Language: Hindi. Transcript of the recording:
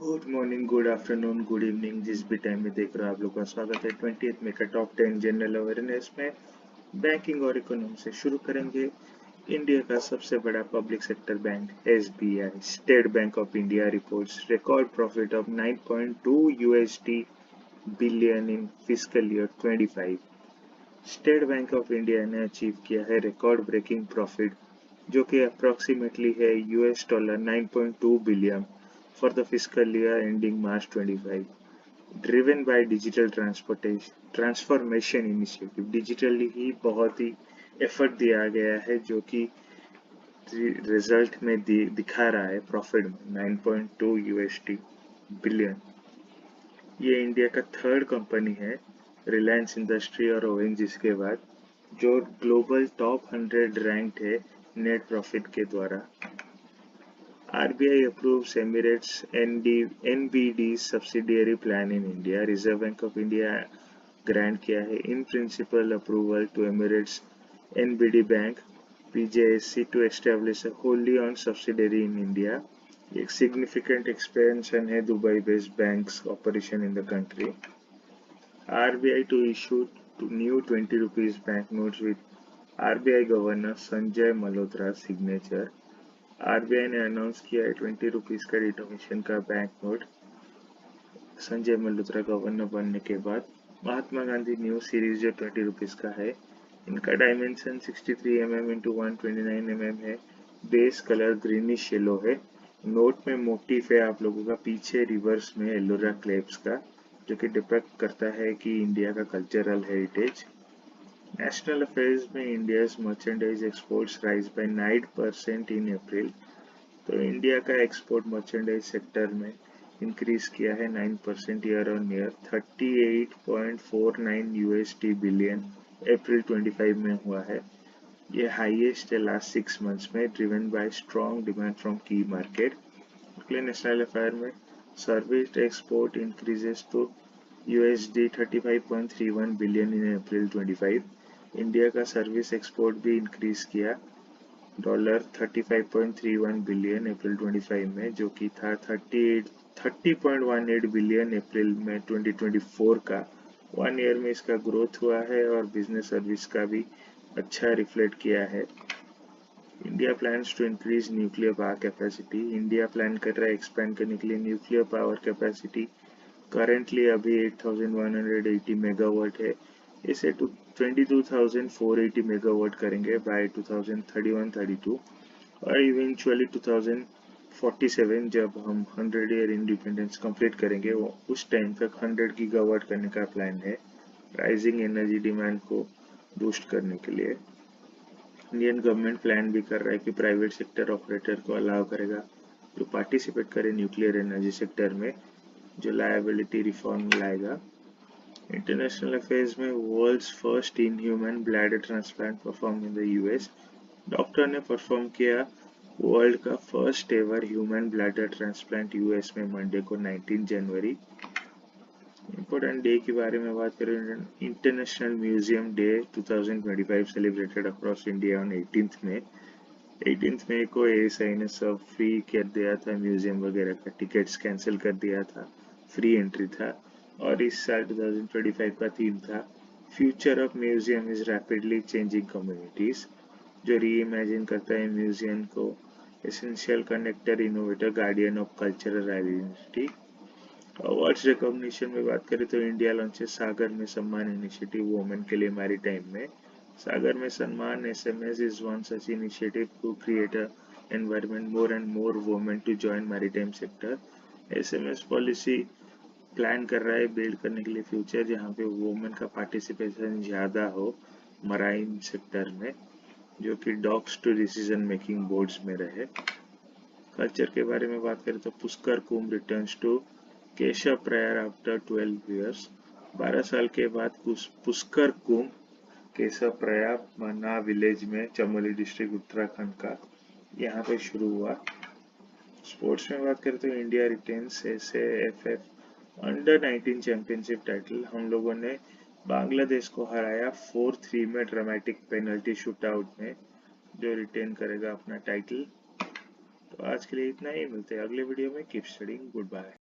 Good morning, good afternoon, good evening, जिस भी टाइम में देख रहे हो आप लोग का स्वागत है 20th में का टॉप 10 जनरल अवेयरनेस में। बैंकिंग और इकोनॉमी से शुरू करेंगे। इंडिया का सबसे बड़ा public sector bank SBI state bank of India reports record profit of 9.2 USD billion in fiscal year 25। State bank of India ने अचीव किया है रिकॉर्ड ब्रेकिंग प्रॉफिट जो कि अप्रोक्सीमेटली है US dollar 9.2 billion for the fiscal year ending March 25, driven by digital transformation initiative। Digitally ही बहुत ही एफर्ट दिया गया है जो कि रिजल्ट में दिखा रहा है प्रॉफिट में 9.2 यूएसडी बिलियन। ये इंडिया का थर्ड कंपनी है रिलायंस इंडस्ट्री और ओएनजीसी के बाद जो ग्लोबल टॉप 100 रैंक्ड है नेट प्रॉफिट के द्वारा। RBI approves Emirates NBD subsidiary plan in India। Reserve Bank of India grant किया है in principle approval to Emirates NBD Bank PJSC to establish a wholly owned subsidiary in India। एक significant expansion है Dubai based banks operation in the country। RBI to issue new 20 rupees banknotes with RBI Governor Sanjay Malhotra's signature। RBI ने अनाउंस किया है 20 रुपीज का डिनोमिनेशन का bank note Sanjay Malhotra governor बनने के बाद। महात्मा गांधी न्यू सीरीज जो 20 रुपीज का है, इनका डायमेंशन 63 mm इंटू 129 mm है। बेस कलर ग्रीनिश येलो है। नोट में मोटिव है आप लोगों का पीछे रिवर्स में एलोरा क्लेप्स का जो कि डिपेक्ट करता है कि इंडिया का कल्चरल हेरिटेज। नेशनल अफेयर्स में India's merchandise exports rise by 9% in April. तो इंडिया का एक्सपोर्ट मर्चेंडाइज सेक्टर में इंक्रीज किया है 9% year on year 38.49 USD billion April 25 में हुआ है। ये हाईएस्ट है लास्ट 6 मंथ्स में, driven by strong demand from key market. National affair में service export increases to USD 35.31 billion in April 25। India का सर्विस एक्सपोर्ट भी इंक्रीज किया $35.31 बिलियन अप्रैल 25 में जो कि था 30.18 बिलियन अप्रैल में 2024 का। 1 ईयर में इसका ग्रोथ हुआ है और बिजनेस सर्विस का भी अच्छा रिफ्लेक्ट किया है। India plans to increase nuclear power capacity. India plan कर रहा है एक्सपेंड करने के लिए न्यूक्लियर पावर कैपेसिटी। करेंटली अभी 8180 मेगावाट है, इसे 22,480 मेगावाट करेंगे बाय 2031-32 और इवेंचुअली 2047 जब हम 100 ईयर इंडिपेंडेंस कंप्लीट करेंगे वो उस टाइम तक 100 गीगावाट करने का प्लान है राइजिंग एनर्जी डिमांड को बूस्ट करने के लिए। इंडियन गवर्नमेंट प्लान भी कर रहा है कि प्राइवेट सेक्टर ऑपरेटर को अलाउ करेगा जो पार्टिसिपेट करे न्यूक्लियर एनर्जी सेक्टर में, जो लायबिलिटी रिफॉर्म लाएगा। इंटरनेशनल अफेयर्स में world's first in human bladder transplant perform in the US. Doctor ने परफॉर्म किया वर्ल्ड का first ever human bladder transplant US में मंडे को 19 जनवरी। इम्पोर्टेंट डे के बारे में बात करें, international museum day 2025 celebrated across India on 18th मई को एएसआई ने सब फ्री कर दिया था, म्यूजियम वगैरह का टिकट्स कैंसिल कर दिया था, फ्री एंट्री था। और इस साल 2025 का थीम था future of museum is rapidly changing communities, जो री इमेजिन करता है म्यूजियम को essential connector, innovator, guardian of cultural identity. Awards recognition में बात करें तो इंडिया लॉन्चेस सागर में सम्मान इनिशिएटिव वुमेन के लिए मैरीटाइम में। सागर में सम्मान SMS is one such initiative to create a environment more and more women to join maritime sector। SMS policy plan कर रहा है बिल्ड करने के लिए फ्यूचर जहाँ पे वुमेन का पार्टिसिपेशन ज्यादा हो मराइन सेक्टर में, जो कि docs to decision making boards में रहे। कल्चर के बारे में बात करें तो Pushkar Kumbh returns to Keshav Prayag after 12 years. 12 साल के बाद पुष्कर कुंभ केशव प्रयाग मन्ना विलेज में चमोली डिस्ट्रिक्ट उत्तराखंड का यहाँ पे शुरू हुआ। स्पोर्ट्स में बात करें तो India retains SAFF under 19 championship title. हम लोगों ने बांग्लादेश को हराया 4-3 में ड्रामेटिक पेनल्टी शूटआउट में, जो रिटेन करेगा अपना टाइटल। तो आज के लिए इतना ही, मिलते हैं अगले वीडियो में। Keep studying, good bye.